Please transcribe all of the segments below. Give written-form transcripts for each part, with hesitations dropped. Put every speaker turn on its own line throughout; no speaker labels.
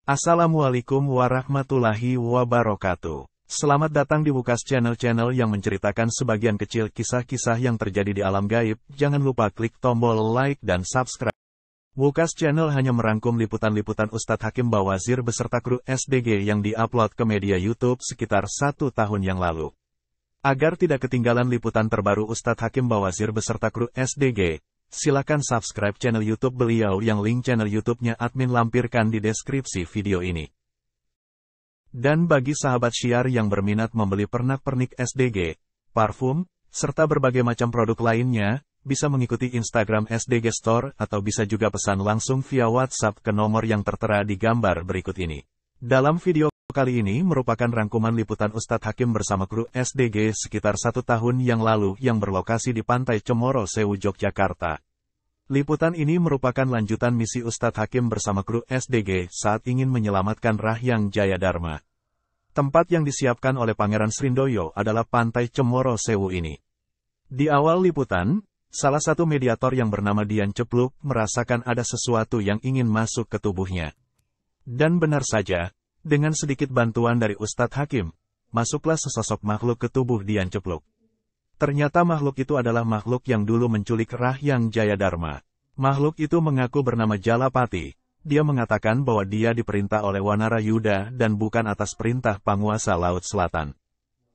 Assalamualaikum warahmatullahi wabarakatuh. Selamat datang di Wukas channel yang menceritakan sebagian kecil kisah-kisah yang terjadi di alam gaib. Jangan lupa klik tombol like dan subscribe. Wukas channel hanya merangkum liputan-liputan Ustadz Hakim Bawazir beserta kru SDG yang diupload ke media YouTube sekitar 1 tahun yang lalu. Agar tidak ketinggalan liputan terbaru Ustadz Hakim Bawazir beserta kru SDG, silakan subscribe channel YouTube beliau yang link channel YouTube-nya admin lampirkan di deskripsi video ini. Dan bagi sahabat syiar yang berminat membeli pernak-pernik SDG, parfum, serta berbagai macam produk lainnya, bisa mengikuti Instagram SDG Store atau bisa juga pesan langsung via WhatsApp ke nomor yang tertera di gambar berikut ini. Dalam video kali ini merupakan rangkuman liputan Ustadz Hakim bersama kru SDG sekitar 1 tahun yang lalu yang berlokasi di Pantai Cemoro Sewu, Yogyakarta. Liputan ini merupakan lanjutan misi Ustadz Hakim bersama kru SDG saat ingin menyelamatkan Rahyang Jayadharma. Tempat yang disiapkan oleh Pangeran Srindoyo adalah Pantai Cemoro Sewu ini. Di awal liputan, salah satu mediator yang bernama Dian Cepluk merasakan ada sesuatu yang ingin masuk ke tubuhnya. Dan benar saja, dengan sedikit bantuan dari Ustadz Hakim, masuklah sesosok makhluk ke tubuh Dian Cepluk. Ternyata makhluk itu adalah makhluk yang dulu menculik Rahyang Jayadharma. Makhluk itu mengaku bernama Jalapati. Dia mengatakan bahwa dia diperintah oleh Wanarayuda dan bukan atas perintah penguasa Laut Selatan.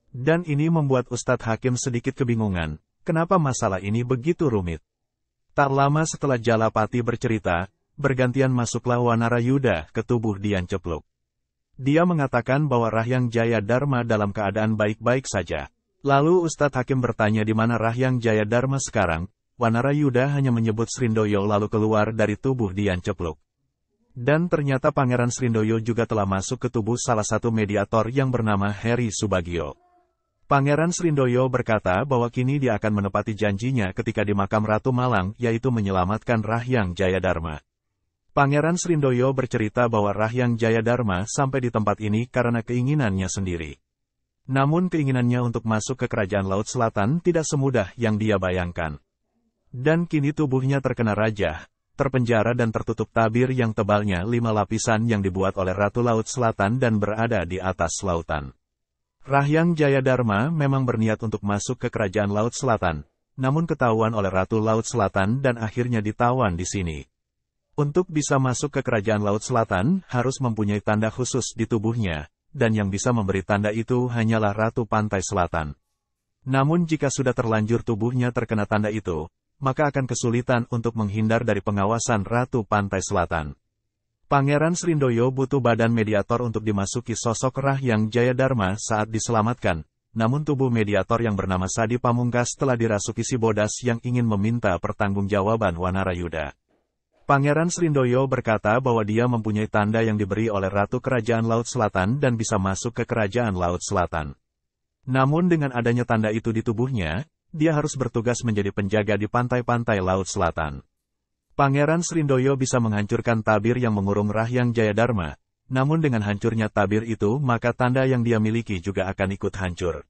Dan ini membuat Ustadz Hakim sedikit kebingungan, kenapa masalah ini begitu rumit. Tak lama setelah Jalapati bercerita, bergantian masuklah Wanarayuda ke tubuh Dian Cepluk. Dia mengatakan bahwa Rahyang Jayadharma dalam keadaan baik-baik saja. Lalu Ustadz Hakim bertanya di mana Rahyang Jayadharma sekarang. Wanarayuda hanya menyebut Srindoyo lalu keluar dari tubuh Dian Cepluk. Dan ternyata Pangeran Srindoyo juga telah masuk ke tubuh salah satu mediator yang bernama Heri Subagio. Pangeran Srindoyo berkata bahwa kini dia akan menepati janjinya ketika di makam Ratu Malang, yaitu menyelamatkan Rahyang Jayadharma. Pangeran Srindoyo bercerita bahwa Rahyang Jayadharma sampai di tempat ini karena keinginannya sendiri. Namun keinginannya untuk masuk ke kerajaan Laut Selatan tidak semudah yang dia bayangkan. Dan kini tubuhnya terkena rajah, terpenjara dan tertutup tabir yang tebalnya 5 lapisan yang dibuat oleh Ratu Laut Selatan dan berada di atas lautan. Rahyang Jayadharma memang berniat untuk masuk ke kerajaan Laut Selatan, namun ketahuan oleh Ratu Laut Selatan dan akhirnya ditawan di sini. Untuk bisa masuk ke kerajaan Laut Selatan, harus mempunyai tanda khusus di tubuhnya, dan yang bisa memberi tanda itu hanyalah Ratu Pantai Selatan. Namun jika sudah terlanjur tubuhnya terkena tanda itu, maka akan kesulitan untuk menghindar dari pengawasan Ratu Pantai Selatan. Pangeran Srindoyo butuh badan mediator untuk dimasuki sosok Rahyang Jayadharma saat diselamatkan, namun tubuh mediator yang bernama Sadi Pamungkas telah dirasuki si bodas yang ingin meminta pertanggungjawaban Wanarayuda. Pangeran Srindoyo berkata bahwa dia mempunyai tanda yang diberi oleh Ratu Kerajaan Laut Selatan dan bisa masuk ke Kerajaan Laut Selatan. Namun dengan adanya tanda itu di tubuhnya, dia harus bertugas menjadi penjaga di pantai-pantai Laut Selatan. Pangeran Srindoyo bisa menghancurkan tabir yang mengurung Rahyang Jayadharma, namun dengan hancurnya tabir itu maka tanda yang dia miliki juga akan ikut hancur.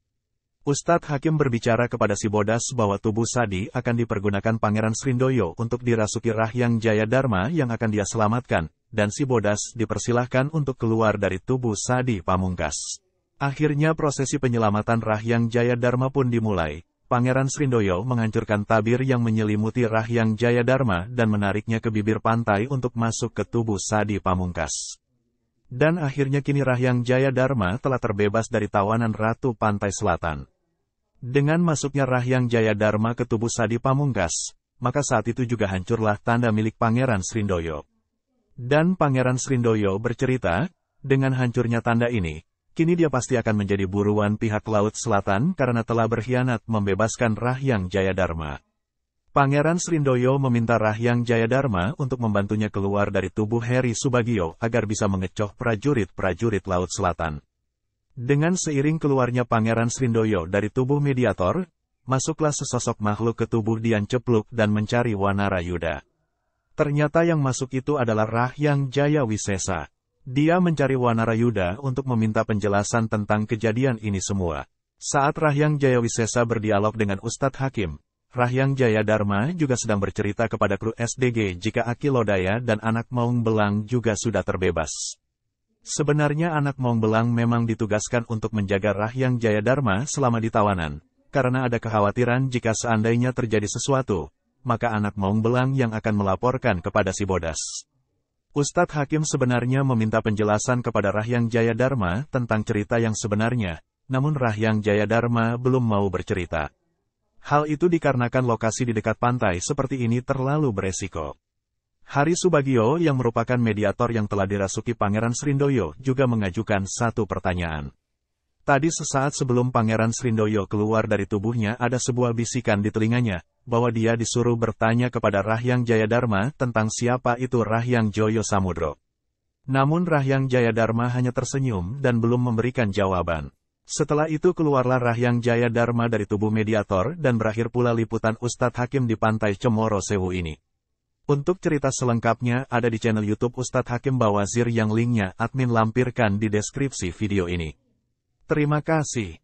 Ustadz Hakim berbicara kepada si bodas bahwa tubuh Sadi akan dipergunakan Pangeran Srindoyo untuk dirasuki Rahyang Jayadharma yang akan dia selamatkan, dan si bodas dipersilahkan untuk keluar dari tubuh Sadi Pamungkas. Akhirnya prosesi penyelamatan Rahyang Jayadharma pun dimulai. Pangeran Srindoyo menghancurkan tabir yang menyelimuti Rahyang Jayadharma dan menariknya ke bibir pantai untuk masuk ke tubuh Sadi Pamungkas. Dan akhirnya kini Rahyang Jayadharma telah terbebas dari tawanan Ratu Pantai Selatan. Dengan masuknya Rahyang Jayadharma ke tubuh Sadi Pamungkas, maka saat itu juga hancurlah tanda milik Pangeran Srindoyo. Dan Pangeran Srindoyo bercerita, dengan hancurnya tanda ini, kini dia pasti akan menjadi buruan pihak Laut Selatan karena telah berkhianat membebaskan Rahyang Jayadharma. Pangeran Srindoyo meminta Rahyang Jayadharma untuk membantunya keluar dari tubuh Heri Subagio agar bisa mengecoh prajurit-prajurit Laut Selatan. Dengan seiring keluarnya Pangeran Srindoyo dari tubuh mediator, masuklah sesosok makhluk ke tubuh Dian Cepluk dan mencari Wanarayuda. Ternyata yang masuk itu adalah Rahyang Jayawisesa. Dia mencari Wanarayuda untuk meminta penjelasan tentang kejadian ini semua. Saat Rahyang Jayawisesa berdialog dengan Ustadz Hakim, Rahyang Jayadharma juga sedang bercerita kepada kru SDG jika Aki Lodaya dan anak Maung Belang juga sudah terbebas. Sebenarnya anak Maung Belang memang ditugaskan untuk menjaga Rahyang Jayadharma selama di tawanan, karena ada kekhawatiran jika seandainya terjadi sesuatu, maka anak Maung Belang yang akan melaporkan kepada si Bodas. Ustadz Hakim sebenarnya meminta penjelasan kepada Rahyang Jayadharma tentang cerita yang sebenarnya, namun Rahyang Jayadharma belum mau bercerita. Hal itu dikarenakan lokasi di dekat pantai seperti ini terlalu beresiko. Hari Subagio yang merupakan mediator yang telah dirasuki Pangeran Srindoyo juga mengajukan satu pertanyaan. Tadi sesaat sebelum Pangeran Srindoyo keluar dari tubuhnya ada sebuah bisikan di telinganya, bahwa dia disuruh bertanya kepada Rahyang Jayadharma tentang siapa itu Rahyang Joyo Samudro. Namun Rahyang Jayadharma hanya tersenyum dan belum memberikan jawaban. Setelah itu keluarlah Rahyang Jayadharma dari tubuh mediator dan berakhir pula liputan Ustadz Hakim di pantai Cemoro Sewu ini. Untuk cerita selengkapnya ada di channel YouTube Ustadz Hakim Bawazir yang linknya admin lampirkan di deskripsi video ini. Terima kasih.